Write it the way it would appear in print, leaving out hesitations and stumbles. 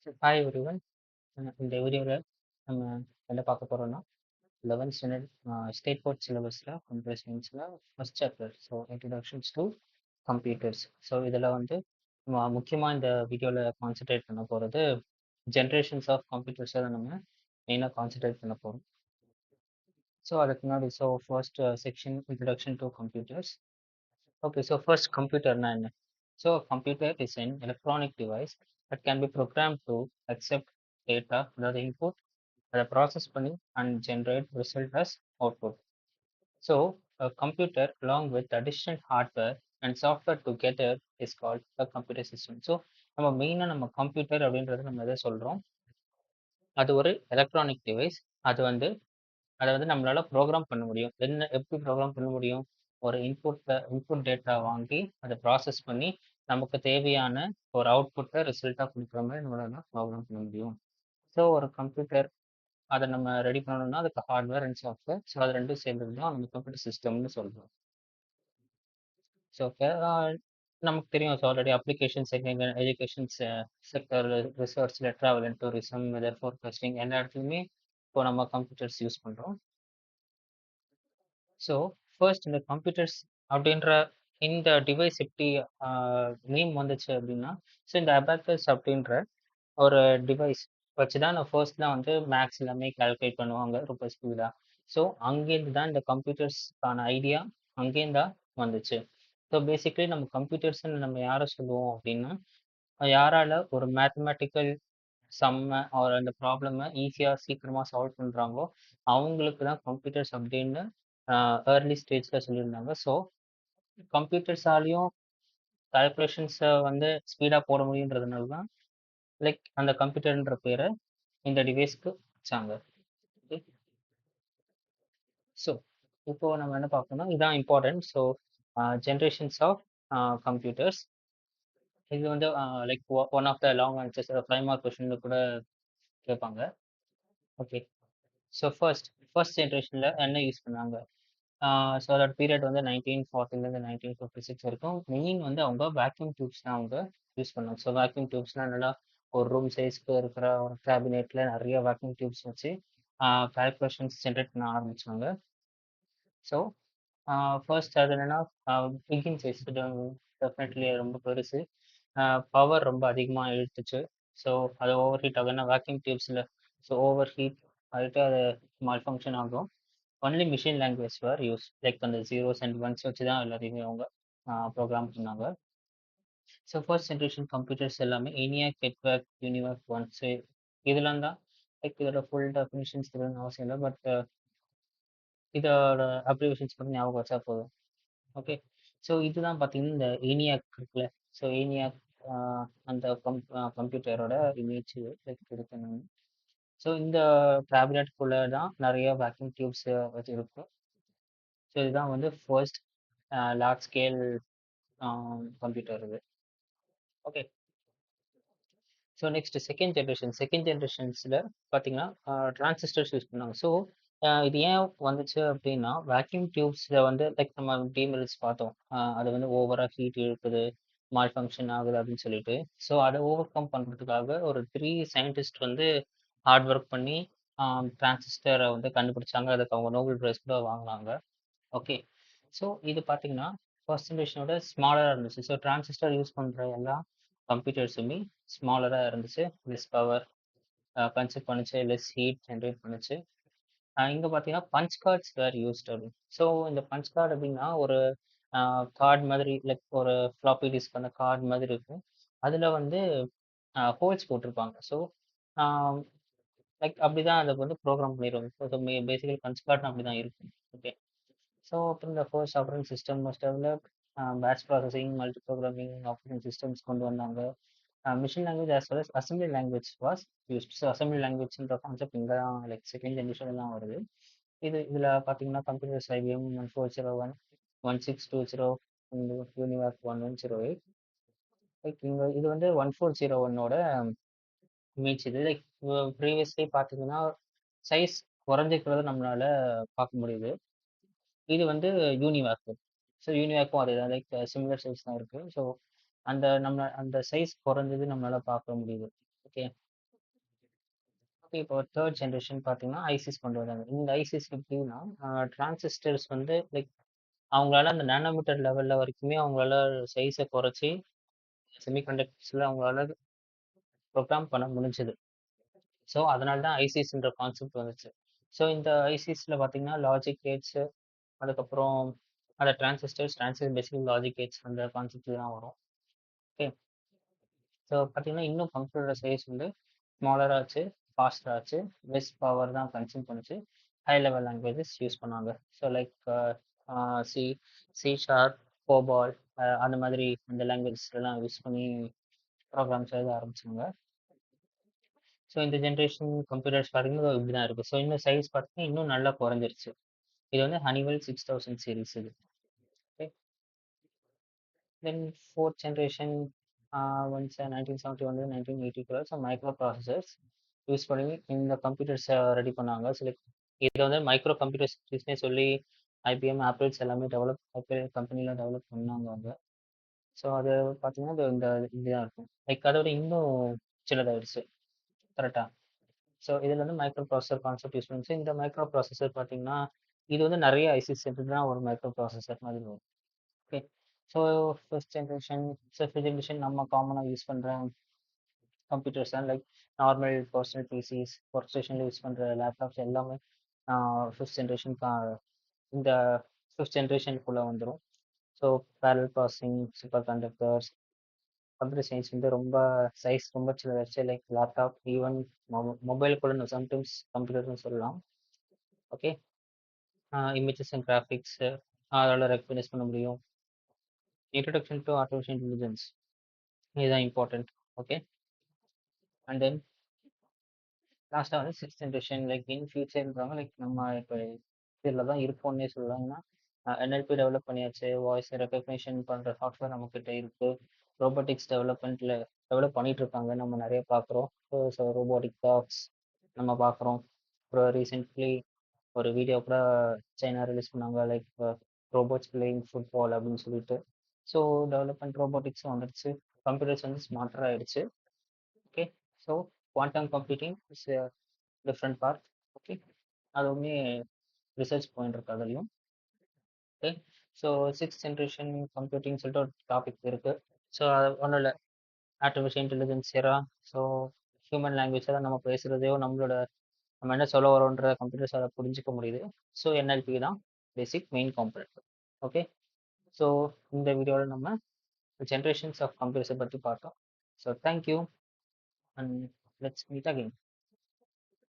Hi everyone. இந்த வீடியோவில் நம்ம என்ன பார்க்க போகிறோம்னா 11th ஸ்டாண்டர்ட் ஸ்டேட் போர்ட் சிலபஸில் கம்ப்யூட்டர் சயின்ஸில் first chapter so introductions to computers. So இதில் வந்து முக்கியமாக இந்த வீடியோவில் கான்சென்ட்ரேட் பண்ண போகிறது ஜென்ரேஷன்ஸ் ஆஃப் கம்ப்யூட்டர்ஸை தான் நம்ம மெயினாக கான்சென்ட்ரேட் பண்ண போகிறோம். ஸோ அதுக்கு முன்னாடி first section introduction to computers. Okay, so first computer na என்ன? So a computer is an electronic device that can be programmed to accept data, அதாவது input, அதை process பண்ணி and generate result as output. So a computer along with additional hardware and software together is called a computer system. So நம்ம மெயினாக நம்ம computer அப்படின்றது நம்ம எதை சொல்கிறோம், அது ஒரு எலக்ட்ரானிக் டிவைஸ். அது வந்து அதை வந்து நம்மளால ப்ரோக்ராம் பண்ண முடியும். எப்படி ப்ரோக்ராம் பண்ண முடியும்? ஒரு இன்புட் டேட்டா வாங்கி அதை ப்ராசஸ் பண்ணி நமக்கு தேவையான ஒரு அவுட்புட்டை ரிசல்ட்டாக கொடுக்குற மாதிரி நம்மளால ப்ரோக்ராம் பண்ண முடியும். ஸோ ஒரு கம்ப்யூட்டர் அதை நம்ம ரெடி பண்ணணும்னா அதுக்கு ஹார்ட்வேர் அண்ட் சாஃப்ட்வேர், ஸோ அது ரெண்டும் சேர்ந்தது தான் நம்ம கம்ப்யூட்டர் சிஸ்டம்னு சொல்கிறோம். ஸோ நமக்கு தெரியும், so already applications education sector, ரிசர்ச்சில், travel and tourism, weather forecasting எல்லா இடத்துலையுமே இப்போ நம்ம கம்ப்யூட்டர்ஸ் யூஸ் பண்ணுறோம். ஸோ ஃபர்ஸ்ட் இந்த கம்ப்யூட்டர்ஸ் அப்படின்ற இந்த டிவைஸ் எப்படி நேம் வந்துச்சு அப்படின்னா, ஸோ இந்த அபாக்கஸ் அப்படின்ற ஒரு டிவைஸ் வச்சு தான் நான் ஃபர்ஸ்ட்லாம் வந்து மேக்ஸ் எல்லாமே கால்குலேட் பண்ணுவாங்க ரொம்ப ஸ்பீடாக. ஸோ அங்கேருந்து தான் இந்த கம்ப்யூட்டர்ஸ்க்கான ஐடியா அங்கேருந்து தான் வந்துச்சு. ஸோ பேசிக்கலி நம்ம கம்ப்யூட்டர்ஸ்ன்னு நம்ம யாரை சொல்லுவோம் அப்படின்னா, யாரால ஒரு மேத்தமேட்டிக்கல் சம்ம ஒரு அந்த ப்ராப்ளமை ஈஸியாக சீக்கிரமாக சால்வ் பண்ணுறாங்களோ அவங்களுக்கு தான் கம்ப்யூட்டர்ஸ் அப்படின்னு ஏர்லி ஸ்டேஜில் சொல்லியிருந்தாங்க. ஸோ கம்ப்யூட்டர்ஸாலையும் கால்குலேஷன்ஸை வந்து ஸ்பீடாக போட முடியுன்றதுனால தான் லைக் அந்த கம்ப்யூட்டர்ன்ற பேரை இந்த டிவைஸ்க்கு வச்சாங்க. ஓகே, ஸோ இப்போ நம்ம என்ன பார்க்கணும்னா இதான் important. So generations of computers, இது வந்து like one of the long answers 5 mark கொஷின்ல கூட கேட்பாங்க. ஓகே, ஸோ ஃபர்ஸ்ட் ஜென்ரேஷனில் என்ன யூஸ் பண்ணாங்க? ஸோ அதோட பீரியட் வந்து 1940லேருந்து 1956 வரைக்கும். மெயின் வந்து அவங்க வேக்யூம் டியூப்ஸ் தான் அவங்க யூஸ் பண்ணாங்க. ஸோ வேக்யூம் டியூப்ஸ்னால் நல்லா ஒரு ரூம் சைஸ்க்கு இருக்கிற ஒரு கேபினெட்டில் நிறைய வேக்யூம் டியூப்ஸ் வச்சு கால்குலேஷன்ஸ் ஜென்ரேட் பண்ண ஆரம்பித்தாங்க. ஸோ ஃபர்ஸ்ட் அது என்னென்னா பிகின் சைஸ் டெஃபினெட்லி ரொம்ப பெருசு, பவர் ரொம்ப அதிகமாக இழுத்துச்சு. ஸோ அது ஓவர் ஹீட் ஆகுதுன்னா வேக்யூம் டியூப்ஸில் ஸோ ஓவர் ஹீட் ஆகிட்டு அது மால் ஃபங்க்ஷன் ஆகும். ஒன்லி மிஷின் லாங்குவேஜ் வேர் யூஸ், லைக் அந்த ஜீரோஸ் அண்ட் ஒன்ஸ் வச்சு தான் எல்லாத்தையுமே அவங்க ப்ரோக்ராம் பண்ணாங்க. ஸோ ஃபர்ஸ்ட் ஜென்ரேஷன் கம்ப்யூட்டர்ஸ் எல்லாமே ENIAC, ETWAC, UNIVAC 1. ஸோ இதெல்லாம் தான் லைக் இதோட ஃபுல் டெஃபினிஷன்ஸ் தெரியணும்னு அவசியம் இல்லை, பட் இதோட அப்ரிவேஷன்ஸ் மட்டும் ஞாபகம் வச்சா போதும். ஓகே, ஸோ இதுதான் பார்த்தீங்கன்னா இந்த ENIAC இருக்குல்ல, ஸோ ENIAC அந்த கம்ப்யூட்டரோட இமேஜ் லைக் எடுக்கணும். ஸோ இந்த கேபினெட்குள்ளே தான் நிறைய வேக்யூம் டியூப்ஸ் வச்சு இருக்கும். ஸோ இதுதான் வந்து ஃபர்ஸ்ட் லார்ஜ் ஸ்கேல் கம்ப்யூட்டர் இது. ஓகே, ஸோ நெக்ஸ்ட் செகண்ட் ஜென்ரேஷன்ஸில் பார்த்தீங்கன்னா டிரான்சிஸ்டர்ஸ் யூஸ் பண்ணாங்க. ஸோ இது ஏன் வந்துச்சு அப்படின்னா வேக்யூம் டியூப்ஸில் வந்து லைக் நம்ம டிமெரிட்ஸ் பார்த்தோம், அது வந்து ஓவராக ஹீட் இழுக்குது, மால் ஃபங்க்ஷன் ஆகுது அப்படின்னு சொல்லிட்டு. ஸோ அதை ஓவர் கம் பண்ணுறதுக்காக ஒரு 3 சயின்டிஸ்ட் வந்து ஹார்ட் ஒர்க் பண்ணி டிரான்சிஸ்டரை வந்து கண்டுபிடிச்சாங்க. அதுக்கு அவங்க நோபல் ப்ரைஸ் கூட வாங்கினாங்க. ஓகே, ஸோ இது பார்த்தீங்கன்னா ஃபர்ஸ்ட் ஜென்ரேஷனோட ஸ்மாலராக இருந்துச்சு. ஸோ டிரான்சிஸ்டர் யூஸ் பண்ணுற எல்லா கம்ப்யூட்டர்ஸுமே ஸ்மாலராக இருந்துச்சு, லெஸ் பவர் கன்சியூம் பண்ணுச்சு, லெஸ் ஹீட் ஜென்ரேட் பண்ணுச்சு. இங்கே பார்த்தீங்கன்னா பஞ்ச் கார்ட்ஸ் வேர் யூஸ்ட் அப்படின்னு. ஸோ இந்த பஞ்ச் கார்டு அப்படின்னா ஒரு கார்டு மாதிரி, லைக் ஒரு ஃப்ளாப்பி டிஸ்க் அந்த கார்டு மாதிரி இருக்கும். அதில் வந்து ஹோல்ஸ் போட்டிருப்பாங்க. ஸோ லைக் அப்படி தான் அதை வந்து ப்ரோக்ராம் பண்ணிடுவாங்க. ஸோ பேசிக்கலி பஞ்ச் கார்ட்னு அப்படி தான் இருக்கும். ஓகே, ஸோ அப்புறம் இந்த first operating system must develop batch processing, multi programming operating systems கொண்டு வந்தாங்க. Machine language as well as assembly language was used. So assembly லாங்குவேஜ்ன்ற கான்செப்ட் இங்கே தான் லைக் செகண்ட் ஜென்ரேஷன் தான் வருது. இதில் பார்த்தீங்கன்னா கம்ப்யூட்டர்ஸ் IBM 1401, 1620, UNIVAC 1108. லைக் இங்கே இது வந்து 1401ஓட இமேஜ். இது லைக் ப்ரீவியஸ்லி பார்த்தீங்கன்னா சைஸ் குறைஞ்சிக்கிறத நம்மளால பார்க்க முடியுது. இது வந்து யூனிவேக். ஸோ யூனிவேக்கும் அதே தான், லைக் சிமிலர் சைஸ் தான் இருக்குது. ஸோ அந்த சைஸ் குறைஞ்சது நம்மளால பார்க்க முடியுது. ஓகே, இப்போ 3 ஜெனரேஷன் பார்த்தீங்கன்னா, ஐசிஸ் கொண்டு வராங்க. இந்த ஐசிஸ் எப்படின்னா, டிரான்சிஸ்டர்ஸ் வந்து லைக் அவங்களால அந்த நானோமீட்டர் லெவல்ல வரைக்குமே அவங்களால சைஸ குறைச்சு, செமிகண்டக்டர்ஸ்ல அவங்களால ப்ரோகிராம் பண்ண முடிஞ்சது. ஸோ, அதனால தான் ஐசிஸ்ன்ற கான்செப்ட் வந்துச்சு. ஸோ, இந்த ஐசிஸ்ல பார்த்தீங்கன்னா, லாஜிக் கேட்ஸு, அதுக்கப்புறம் அந்த டிரான்சிஸ்டர் பேசிக்கலி லாஜிக் கேட்ஸ் அந்த கான்செப்ட்ல தான் வரும். ஓகே. ஸோ, பார்த்தீங்கன்னா, இன்னும் கம்ப்யூட்டரோட சைஸ் வந்து ஸ்மாலரா ஆச்சு, ஃபாஸ்டரா ஆச்சு, லெஸ் பவர் தான் கன்சியூம் பண்ணுச்சு. ஹை லெவல் லாங்குவேஜஸ் யூஸ் பண்ணாங்க. So, like C, C sharp, Gopal அந்த மாதிரி அந்த லாங்குவேஜஸ்லாம் யூஸ் பண்ணி ப்ரோகிராம்ஸ் எழுத ஆரம்பிச்சாங்க. ஸோ, இந்த ஜென்ரேஷன் கம்ப்யூட்டர்ஸ் பார்த்தீங்கன்னா இப்படி தான் இருக்கு. ஸோ, இன்னும் சைஸ் பார்த்தீங்கன்னா, இன்னும் நல்லா குறைஞ்சிருச்சு. இது வந்து ஹனிவெல் 6000 சீரிஸ் இது. ஓகே. தென் 4th generation once 1971 1980 so micro processors use பண்ணி இந்த கம்ப்யூட்டர்ஸை ரெடி பண்ணாங்க. ஸோ லைக் இதில் வந்து மைக்ரோ கம்ப்யூட்டர் சிஸ்டம்ஸ்னே சொல்லி ஐபிஎம், ஆப்பிள்ஸ் எல்லாமே ஆப்பிள் கம்பெனியில் டெவலப் பண்ணாங்க அவங்க. ஸோ அது பார்த்தீங்கன்னா இந்த இதுதான் இருக்கும். லைக் அதோட இன்னும் சின்னதாயிடுச்சு. கரெக்டா? ஸோ இதில் வந்து மைக்ரோ ப்ராசஸர் கான்செப்ட் யூஸ் பண்ணுச்சு. இந்த மைக்ரோ ப்ராசஸர் பார்த்தீங்கன்னா, இது வந்து நிறைய ஐசி சேர்த்து தான் ஒரு மைக்ரோ ப்ராசஸர் மாதிரி வரும். ஓகே. ஸோ ஃபர்ஸ்ட் ஜென்ரேஷன் நம்ம காமனாக யூஸ் பண்ணுற கம்ப்யூட்டர்ஸ் தான் like normal personal PCs, work ஸ்டேஷனில் யூஸ் பண்ணுற லேப்டாப்ஸ் எல்லாமே ஃபிஃப்த் ஜென்ரேஷன் இந்த ஃபிஃப்த் ஜென்ரேஷனுக்குள்ளே வந்துடும். So parallel processing, super conductors, computer science வந்து ரொம்ப சைஸ் ரொம்ப சின்னதாச்சு லைக் லேப்டாப், ஈவன் மொபைல் கூட சம்டைம்ஸ் கம்ப்யூட்டர்னு சொல்லலாம். ஓகே. இமேஜஸ் அண்ட் கிராஃபிக்ஸ் அதோட ரெக்கக்னைஸ் பண்ண முடியும். இன்ட்ரடக்ஷன் டு ஆர்டிஃபிஷியல் இன்டெலிஜென்ஸ் இதுதான் இம்பார்ட்டன்ட். ஓகே. அண்ட் தென் லாஸ்ட்டாக வந்து சிக்ஸ்த் ஜென்ரேஷன் லைக் இன் ஃபியூச்சர்ன்றாங்க லைக் நம்ம இப்போ இதில் தான் இருப்போம்னே சொல்லலாம். ஏன்னா என்எல்பி டெவலப் பண்ணியாச்சு, வாய்ஸ் ரெக்கக்னிஷன் பண்ணுற சாஃப்ட்வேர் நம்மக்கிட்ட இருக்குது, ரோபோட்டிக்ஸ் டெவலப் பண்ணிட்டு இருக்காங்க, நம்ம நிறைய பார்க்குறோம். ஸோ ரோபோட்டிக் டாக்ஸ் நம்ம பார்க்குறோம். அப்புறம் ரீசெண்ட்லி ஒரு வீடியோ கூட சைனா ரிலீஸ் பண்ணாங்க லைக் ரோபோட்ஸ் பிளேயிங் ஃபுட்பால் அப்படின்னு சொல்லிட்டு. ஸோ டெவலப்மெண்ட் ரோபோட்டிக்ஸும் வந்துடுச்சு, கம்ப்யூட்டர்ஸ் வந்து ஸ்மார்ட்டர் ஆயிடுச்சு. Okay. So quantum computing is different part. Okay. அதுவுமே ரிசர்ச் பாயிண்ட் இருக்கு அதுலேயும். Okay. So sixth generation computing சொல்லிட்டு ஒரு டாபிக் இருக்குது. ஸோ அது ஒன்றும் இல்லை, artificial intelligence era. So human language தான் நம்ம பேசுகிறதையோ நம்ம என்ன சொல்ல வரோன்ற கம்ப்யூட்டர்ஸ் அதை புரிஞ்சிக்க முடியுது. ஸோ என்எல்பி தான் பேசிக் மெயின் காம்பனண்ட். ஓகே. ஸோ இந்த வீடியோவில் நம்ம ஜென்ரேஷன்ஸ் ஆஃப் கம்ப்யூட்டர்ஸை பற்றி பார்த்தோம். So thank you and let's meet again.